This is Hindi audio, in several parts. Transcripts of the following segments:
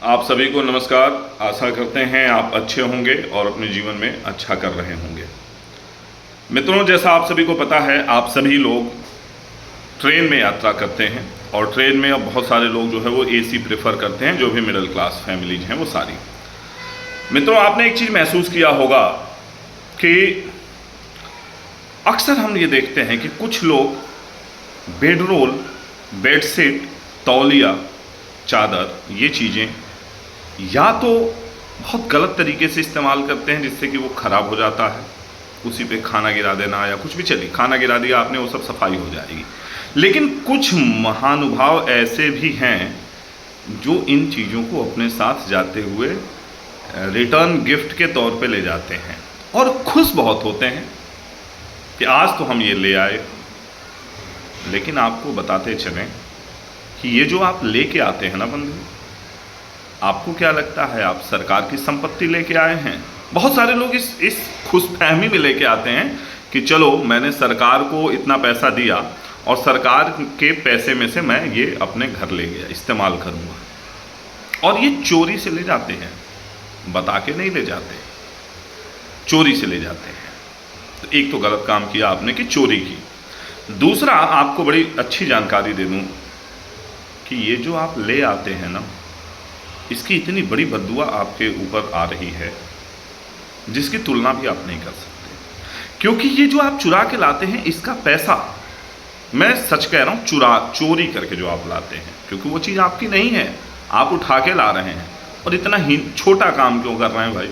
आप सभी को नमस्कार। आशा करते हैं आप अच्छे होंगे और अपने जीवन में अच्छा कर रहे होंगे। मित्रों, जैसा आप सभी को पता है, आप सभी लोग ट्रेन में यात्रा करते हैं और ट्रेन में अब बहुत सारे लोग जो है वो एसी प्रेफर करते हैं। जो भी मिडिल क्लास फैमिलीज हैं वो सारी। मित्रों, आपने एक चीज़ महसूस किया होगा कि अक्सर हम ये देखते हैं कि कुछ लोग बेडरोल, बेडशीट, तौलिया, चादर, ये चीज़ें या तो बहुत गलत तरीके से इस्तेमाल करते हैं जिससे कि वो ख़राब हो जाता है। उसी पे खाना गिरा देना या कुछ भी, चलिए खाना गिरा दिया आपने, वो सब सफाई हो जाएगी। लेकिन कुछ महानुभाव ऐसे भी हैं जो इन चीज़ों को अपने साथ जाते हुए रिटर्न गिफ्ट के तौर पे ले जाते हैं और खुश बहुत होते हैं कि आज तो हम ये ले आए। लेकिन आपको बताते चलें कि ये जो आप लेके आते हैं ना बंधु, आपको क्या लगता है आप सरकार की संपत्ति लेके आए हैं? बहुत सारे लोग इस खुशफहमी में लेके आते हैं कि चलो मैंने सरकार को इतना पैसा दिया और सरकार के पैसे में से मैं ये अपने घर ले गया, इस्तेमाल करूँगा। और ये चोरी से ले जाते हैं, बता के नहीं ले जाते, चोरी से ले जाते हैं। तो एक तो गलत काम किया आपने कि चोरी की। दूसरा, आपको बड़ी अच्छी जानकारी दे दूँ कि ये जो आप ले आते हैं ना, इसकी इतनी बड़ी बद्दुआ आपके ऊपर आ रही है जिसकी तुलना भी आप नहीं कर सकते। क्योंकि ये जो आप चुरा के लाते हैं, इसका पैसा, मैं सच कह रहा हूँ, चोरी करके जो आप लाते हैं, क्योंकि वो चीज़ आपकी नहीं है, आप उठा के ला रहे हैं। और इतना ही छोटा काम क्यों कर रहे हैं भाई?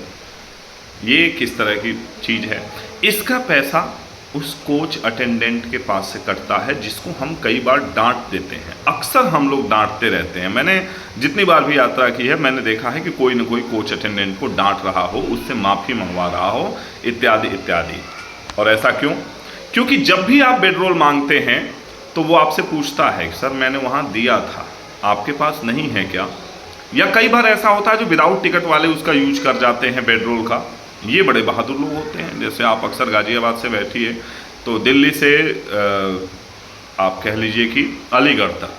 ये किस तरह की चीज़ है? इसका पैसा उस कोच अटेंडेंट के पास से कटता है जिसको हम कई बार डांट देते हैं। अक्सर हम लोग डांटते रहते हैं। मैंने जितनी बार भी यात्रा की है, मैंने देखा है कि कोई न कोई कोच अटेंडेंट को डांट रहा हो, उससे माफ़ी मंगवा रहा हो, इत्यादि इत्यादि। और ऐसा क्यों? क्योंकि जब भी आप बेडरोल मांगते हैं तो वो आपसे पूछता है सर मैंने वहाँ दिया था, आपके पास नहीं है क्या? या कई बार ऐसा होता है जो विदाउट टिकट वाले उसका यूज कर जाते हैं बेडरोल का। ये बड़े बहादुर लोग होते हैं। जैसे आप अक्सर गाज़ियाबाद से बैठिए तो दिल्ली से आप कह लीजिए कि अलीगढ़ तक,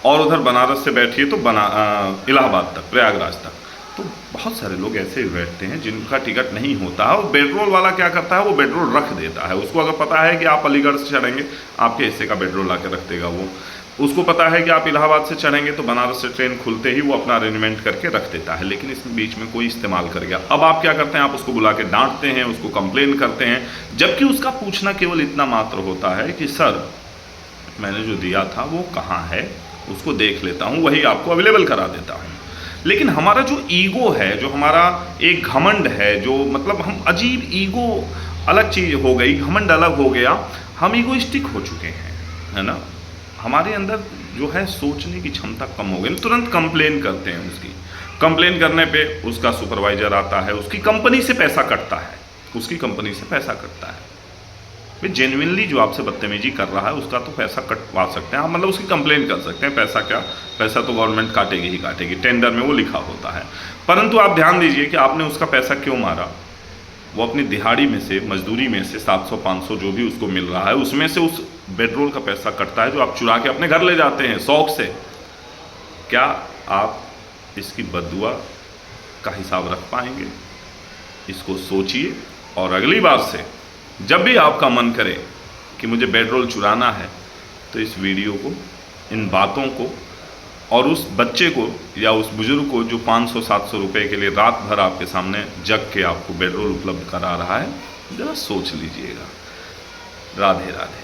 और उधर बनारस से बैठिए तो इलाहाबाद तक, प्रयागराज तक, तो बहुत सारे लोग ऐसे बैठते हैं जिनका टिकट नहीं होता है। और बेडरोल वाला क्या करता है, वो बेडरोल रख देता है। उसको अगर पता है कि आप अलीगढ़ से चढ़ेंगे, आपके हिस्से का बेडरोल ला के रख देगा वो। उसको पता है कि आप इलाहाबाद से चढ़ेंगे तो बनारस से ट्रेन खुलते ही वो अपना अरेंजमेंट करके रख देता है। लेकिन इस बीच में कोई इस्तेमाल कर गया, अब आप क्या करते हैं? आप उसको बुला के डांटते हैं, उसको कंप्लेन करते हैं, जबकि उसका पूछना केवल इतना मात्र होता है कि सर मैंने जो दिया था वो कहाँ है, उसको देख लेता हूँ, वही आपको अवेलेबल करा देता हूँ। लेकिन हमारा जो ईगो है, जो हमारा एक घमंड है, जो मतलब हम अजीब, ईगो अलग चीज़ हो गई, घमंड अलग हो गया, हम ईगोइस्टिक हो चुके हैं, है ना। हमारे अंदर जो है सोचने की क्षमता कम हो गई। तुरंत कंप्लेन करते हैं। उसकी कंप्लेन करने पे उसका सुपरवाइजर आता है, उसकी कंपनी से पैसा कटता है, उसकी कंपनी से पैसा कटता है। भाई जेन्युइनली जो आपसे बदतमीजी कर रहा है उसका तो पैसा कटवा सकते हैं आप, मतलब उसकी कंप्लेन कर सकते हैं। पैसा क्या, पैसा तो गवर्नमेंट काटेगी ही काटेगी, टेंडर में वो लिखा होता है। परंतु आप ध्यान दीजिए कि आपने उसका पैसा क्यों मारा। वो अपनी दिहाड़ी में से, मजदूरी में से 700-500 जो भी उसको मिल रहा है, उसमें से उस बेडरोल का पैसा कटता है जो आप चुरा के अपने घर ले जाते हैं शौक से। क्या आप इसकी बद्दुआ का हिसाब रख पाएंगे? इसको सोचिए और अगली बार से जब भी आपका मन करे कि मुझे बेडरोल चुराना है तो इस वीडियो को, इन बातों को, और उस बच्चे को या उस बुजुर्ग को जो 500-700 रुपये के लिए रात भर आपके सामने जग के आपको बेडरोल उपलब्ध करा रहा है, ज़रा सोच लीजिएगा। राधे राधे।